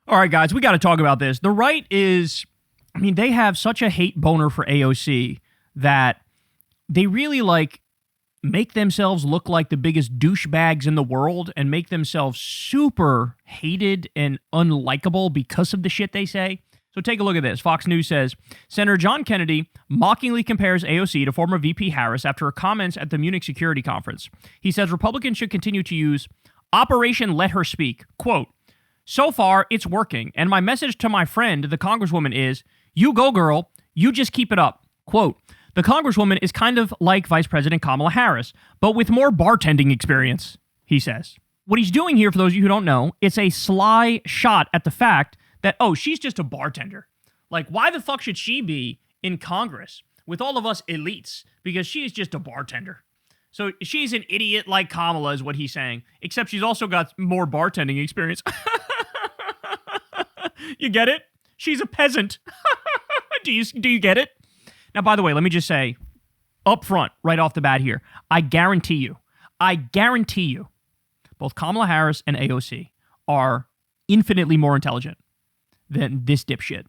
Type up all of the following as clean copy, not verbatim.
All right, guys, we got to talk about this. The right is, I mean, they have such a hate boner for AOC that they really, like, make themselves look like the biggest douchebags in the world and make themselves super hated and unlikable because of the shit they say. So take a look at this. Fox News says, Senator John Kennedy mockingly compares AOC to former VP Harris after her comments at the Munich Security Conference. He says Republicans should continue to use Operation Let Her Speak. Quote, so far, it's working, and my message to my friend, the Congresswoman, is, you go, girl, you just keep it up. Quote, the Congresswoman is kind of like Vice President Kamala Harris, but with more bartending experience, he says. What he's doing here, for those of you who don't know, it's a sly shot at the fact that, oh, she's just a bartender. Like, why the fuck should she be in Congress with all of us elites? Because she is just a bartender. So she's an idiot like Kamala is what he's saying, except she's also got more bartending experience. You get it? She's a peasant. Do you get it? Now, by the way, let me just say up front, right off the bat here, I guarantee you, both Kamala Harris and AOC are infinitely more intelligent than this dipshit.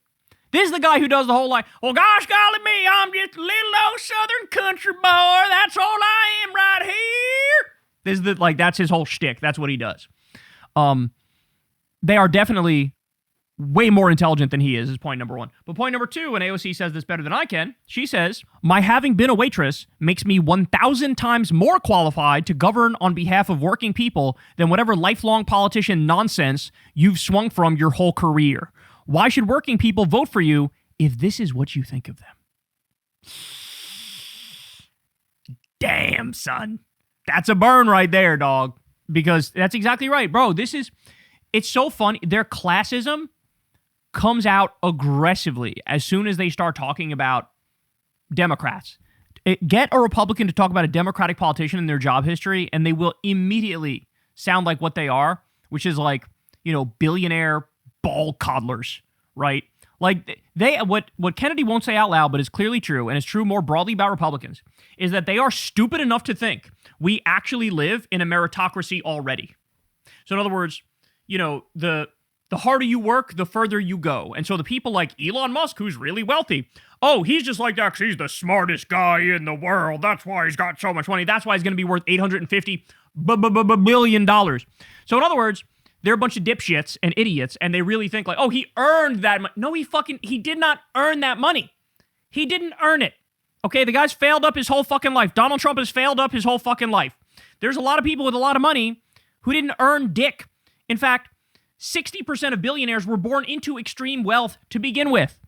This is the guy who does the whole like, well, gosh golly me, I'm just a little old southern country boy. That's all I am right here. This is the, like, that's his whole shtick. That's what he does. They are definitely way more intelligent than he is point number one. But point number two, and AOC says this better than I can, she says, my having been a waitress makes me 1,000 times more qualified to govern on behalf of working people than whatever lifelong politician nonsense you've swung from your whole career. Why should working people vote for you if this is what you think of them? Damn, son. That's a burn right there, dog. Because that's exactly right, bro. It's so funny. Their classism comes out aggressively as soon as they start talking about Democrats. Get a Republican to talk about a Democratic politician in their job history, and they will immediately sound like what they are, which is like, you know, billionaire ball coddlers, right? Like, what Kennedy won't say out loud, but is clearly true, and is true more broadly about Republicans, is that they are stupid enough to think we actually live in a meritocracy already. So in other words, you know, the harder you work, the further you go. And so the people like Elon Musk, who's really wealthy, oh, he's just like that because he's the smartest guy in the world. That's why he's got so much money. That's why he's going to be worth $850 billion. So in other words, they're a bunch of dipshits and idiots, and they really think like, oh, he earned that money. No, he did not earn that money. He didn't earn it. Okay, the guy's failed up his whole fucking life. Donald Trump has failed up his whole fucking life. There's a lot of people with a lot of money who didn't earn dick. In fact, 60% of billionaires were born into extreme wealth to begin with.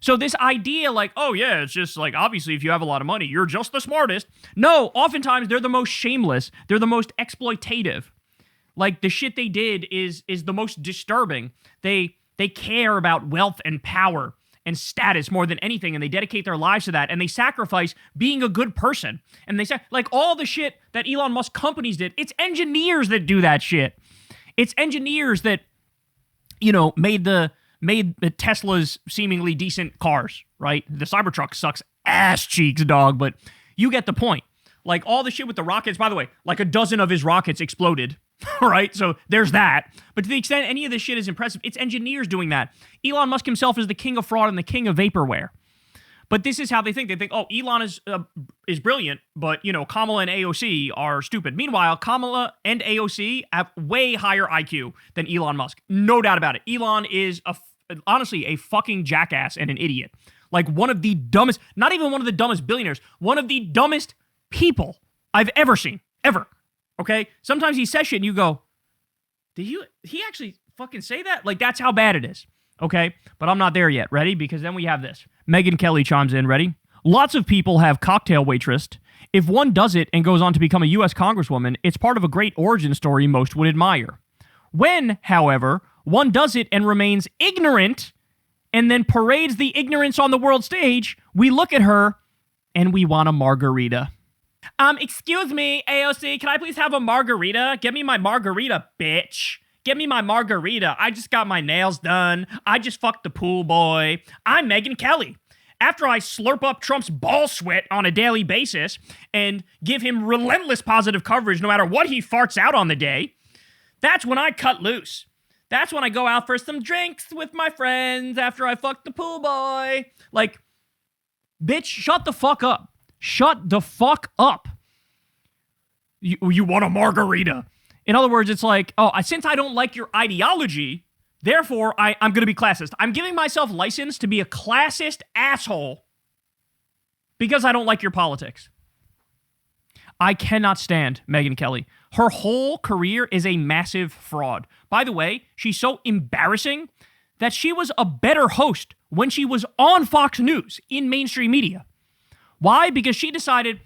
So this idea like, oh yeah, it's just like, obviously if you have a lot of money, you're just the smartest. No, oftentimes they're the most shameless. They're the most exploitative. Like, the shit they did is the most disturbing. They care about wealth and power and status more than anything, and they dedicate their lives to that, and they sacrifice being a good person. And they say, like, all the shit that Elon Musk companies did, it's engineers that do that shit. It's engineers that, you know, made the Tesla's seemingly decent cars, right? The Cybertruck sucks ass cheeks, dog, but you get the point. Like, all the shit with the rockets, by the way, like a dozen of his rockets exploded, right? So there's that. But to the extent any of this shit is impressive, it's engineers doing that. Elon Musk himself is the king of fraud and the king of vaporware. But this is how they think. They think, oh, Elon is brilliant, but, you know, Kamala and AOC are stupid. Meanwhile, Kamala and AOC have way higher IQ than Elon Musk. No doubt about it. Elon is, honestly, a fucking jackass and an idiot. Like, one of the dumbest, not even one of the dumbest billionaires, one of the dumbest people I've ever seen. Ever. Okay? Sometimes he says shit and you go, did he actually fucking say that? Like, that's how bad it is. Okay? But I'm not there yet. Ready? Because then we have this. Megyn Kelly chimes in. Ready? Lots of people have cocktail waitressed. If one does it and goes on to become a U.S. Congresswoman, it's part of a great origin story most would admire. When, however, one does it and remains ignorant and then parades the ignorance on the world stage, we look at her and we want a margarita. Excuse me, AOC, can I please have a margarita? Get me my margarita, bitch. Get me my margarita. I just got my nails done. I just fucked the pool boy. I'm Megyn Kelly. After I slurp up Trump's ball sweat on a daily basis and give him relentless positive coverage no matter what he farts out on the day, that's when I cut loose. That's when I go out for some drinks with my friends after I fuck the pool boy. Like, bitch, shut the fuck up. Shut the fuck up. You want a margarita. In other words, it's like, oh, since I don't like your ideology, therefore I'm going to be classist. I'm giving myself license to be a classist asshole because I don't like your politics. I cannot stand Megyn Kelly. Her whole career is a massive fraud. By the way, she's so embarrassing that she was a better host when she was on Fox News in mainstream media. Why? Because she decided,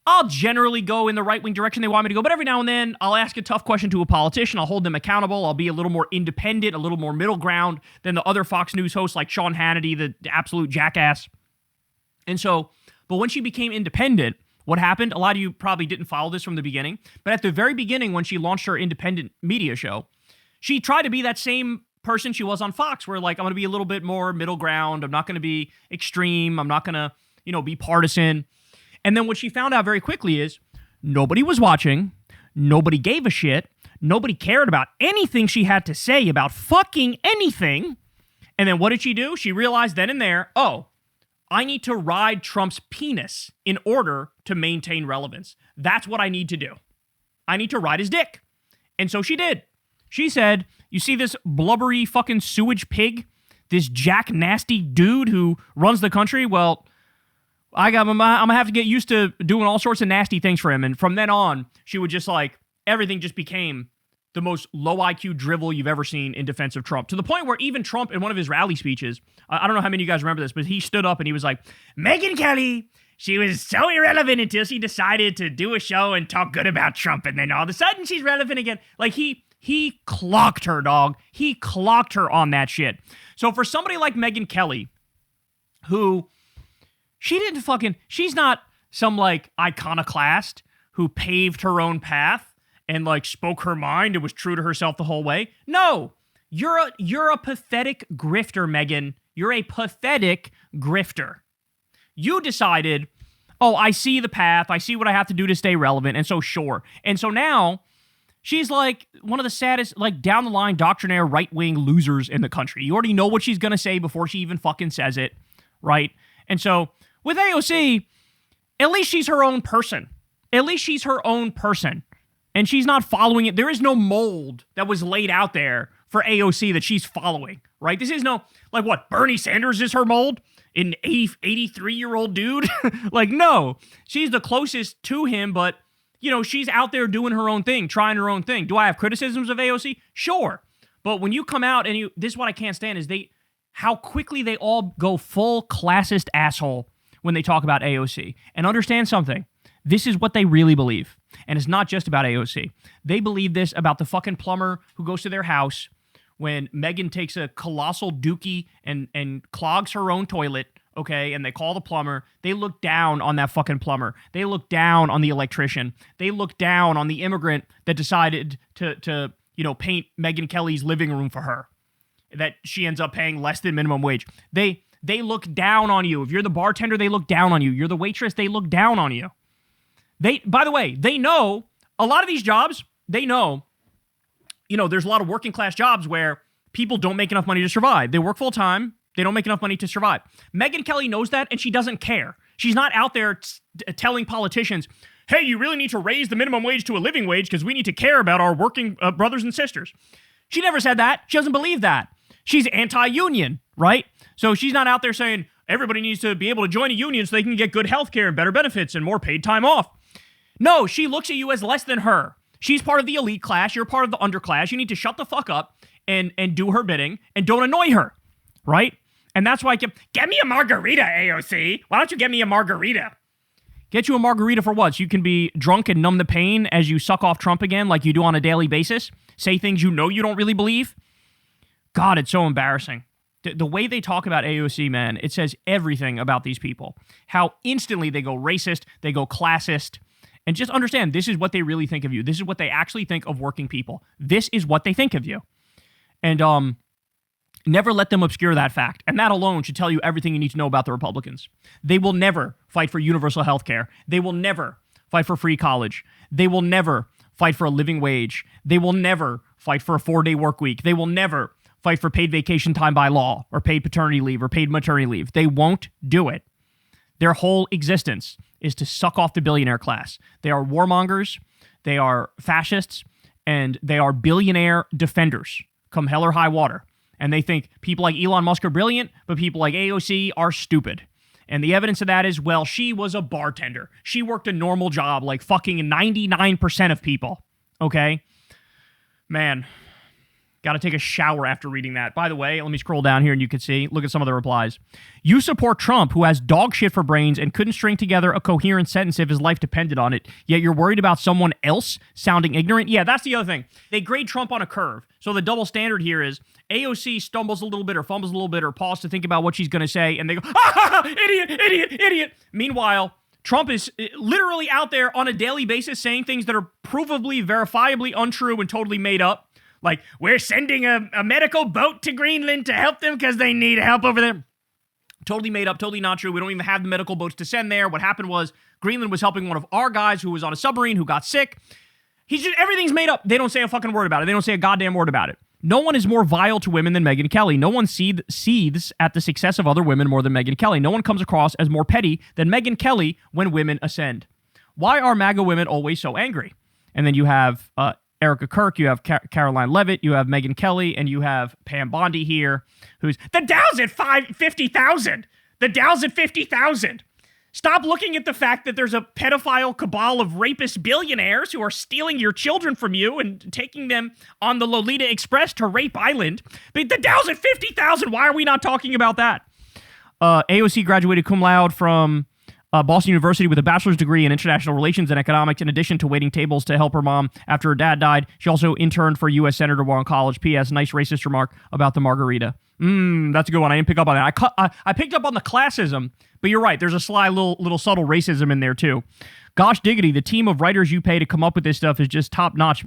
I'll generally go in the right-wing direction they want me to go, but every now and then I'll ask a tough question to a politician. I'll hold them accountable. I'll be a little more independent, a little more middle ground than the other Fox News hosts like Sean Hannity, the absolute jackass. And so, but when she became independent, what happened? A lot of you probably didn't follow this from the beginning, but at the very beginning when she launched her independent media show, she tried to be that same person she was on Fox, where like, I'm going to be a little bit more middle ground. I'm not going to be extreme. I'm not going to, be partisan. And then what she found out very quickly is nobody was watching. Nobody gave a shit. Nobody cared about anything she had to say about fucking anything. And then what did she do? She realized then and there, oh, I need to ride Trump's penis in order to maintain relevance. That's what I need to do. I need to ride his dick. And so she did. She said, you see this blubbery fucking sewage pig? This jack nasty dude who runs the country? Well, I'm going to have to get used to doing all sorts of nasty things for him. And from then on, she would just like, everything just became the most low IQ drivel you've ever seen in defense of Trump. To the point where even Trump, in one of his rally speeches, I don't know how many of you guys remember this, but he stood up and he was like, Megyn Kelly, she was so irrelevant until she decided to do a show and talk good about Trump. And then all of a sudden she's relevant again. Like he clocked her, dog. He clocked her on that shit. So for somebody like Megyn Kelly, who she's not some like iconoclast who paved her own path and like spoke her mind and was true to herself the whole way. No, you're a pathetic grifter, Megyn. You're a pathetic grifter. You decided, oh, I see the path. I see what I have to do to stay relevant. And so sure. And so now she's like one of the saddest, like down the line doctrinaire right-wing losers in the country. You already know what she's going to say before she even fucking says it. Right. And so with AOC, at least she's her own person. At least she's her own person. And she's not following it. There is no mold that was laid out there for AOC that she's following, right? This is no, like what, Bernie Sanders is her mold? An 83-year-old dude? Like, no. She's the closest to him, but, she's out there doing her own thing, trying her own thing. Do I have criticisms of AOC? Sure. But when you come out and this is what I can't stand is how quickly they all go full classist asshole when they talk about AOC. And understand something. This is what they really believe. And it's not just about AOC. They believe this about the fucking plumber who goes to their house when Megyn takes a colossal dookie and clogs her own toilet, okay, and they call the plumber. They look down on that fucking plumber. They look down on the electrician. They look down on the immigrant that decided to paint Megyn Kelly's living room for her, that she ends up paying less than minimum wage. They look down on you. If you're the bartender, they look down on you. You're the waitress, they look down on you. By the way, they know a lot of these jobs, they know, there's a lot of working class jobs where people don't make enough money to survive. They work full time. They don't make enough money to survive. Megyn Kelly knows that and she doesn't care. She's not out there telling politicians, hey, you really need to raise the minimum wage to a living wage because we need to care about our working brothers and sisters. She never said that. She doesn't believe that. She's anti-union, right? So she's not out there saying everybody needs to be able to join a union so they can get good health care and better benefits and more paid time off. No, she looks at you as less than her. She's part of the elite class. You're part of the underclass. You need to shut the fuck up and do her bidding and don't annoy her, right? And that's why get me a margarita, AOC. Why don't you get me a margarita? Get you a margarita for what? So you can be drunk and numb the pain as you suck off Trump again like you do on a daily basis? Say things you know you don't really believe? God, it's so embarrassing. The way they talk about AOC, man, it says everything about these people. How instantly they go racist, they go classist. And just understand, this is what they really think of you. This is what they actually think of working people. This is what they think of you. And never let them obscure that fact. And that alone should tell you everything you need to know about the Republicans. They will never fight for universal health care. They will never fight for free college. They will never fight for a living wage. They will never fight for a 4-day work week. They will never fight for paid vacation time by law or paid paternity leave or paid maternity leave. They won't do it. Their whole existence is to suck off the billionaire class. They are warmongers, they are fascists, and they are billionaire defenders, come hell or high water. And they think people like Elon Musk are brilliant, but people like AOC are stupid. And the evidence of that is, well, she was a bartender. She worked a normal job like fucking 99% of people. Okay? Man, got to take a shower after reading that. By the way, let me scroll down here and you can see, look at some of the replies. You support Trump, who has dog shit for brains and couldn't string together a coherent sentence if his life depended on it, yet you're worried about someone else sounding ignorant? Yeah, that's the other thing. They grade Trump on a curve. So the double standard here is AOC stumbles a little bit or fumbles a little bit or pauses to think about what she's going to say, and they go, idiot, idiot, idiot. Meanwhile, Trump is literally out there on a daily basis saying things that are provably, verifiably untrue and totally made up. Like, we're sending a medical boat to Greenland to help them because they need help over there. Totally made up, totally not true. We don't even have the medical boats to send there. What happened was Greenland was helping one of our guys who was on a submarine who got sick. Everything's made up. They don't say a fucking word about it. They don't say a goddamn word about it. No one is more vile to women than Megyn Kelly. No one seethes at the success of other women more than Megyn Kelly. No one comes across as more petty than Megyn Kelly when women ascend. Why are MAGA women always so angry? And then you have Erica Kirk, you have Caroline Levitt, you have Megyn Kelly, and you have Pam Bondi here, who's, the Dow's at 50,000. The Dow's at 50,000. Stop looking at the fact that there's a pedophile cabal of rapist billionaires who are stealing your children from you and taking them on the Lolita Express to Rape Island. But the Dow's at 50,000. Why are we not talking about that? AOC graduated cum laude from Boston University with a bachelor's degree in international relations and economics, in addition to waiting tables to help her mom after her dad died. She also interned for a U.S. senator while in college. P.S. Nice racist remark about the margarita. That's a good one. I didn't pick up on that. I picked up on the classism, but you're right. There's a sly little subtle racism in there too. Gosh diggity, the team of writers you pay to come up with this stuff is just top-notch,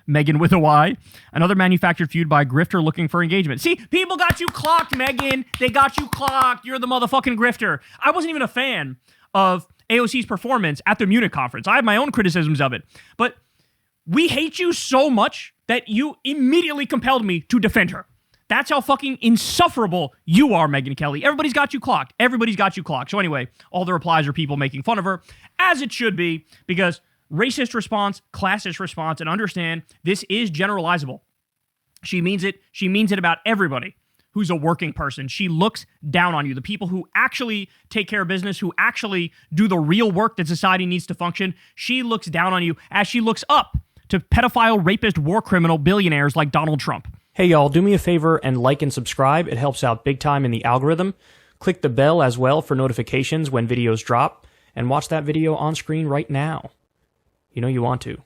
Megyn with a Y. Another manufactured feud by a grifter looking for engagement. See, people got you clocked, Megyn. They got you clocked. You're the motherfucking grifter. I wasn't even a fan of AOC's performance at the Munich conference. I have my own criticisms of it. But we hate you so much that you immediately compelled me to defend her. That's how fucking insufferable you are, Megyn Kelly. Everybody's got you clocked. Everybody's got you clocked. So anyway, all the replies are people making fun of her, as it should be, because racist response, classist response, and understand this is generalizable. She means it. She means it about everybody who's a working person. She looks down on you. The people who actually take care of business, who actually do the real work that society needs to function, she looks down on you as she looks up to pedophile, rapist, war criminal billionaires like Donald Trump. Hey y'all, do me a favor and like and subscribe. It helps out big time in the algorithm. Click the bell as well for notifications when videos drop, and watch that video on screen right now. You know you want to.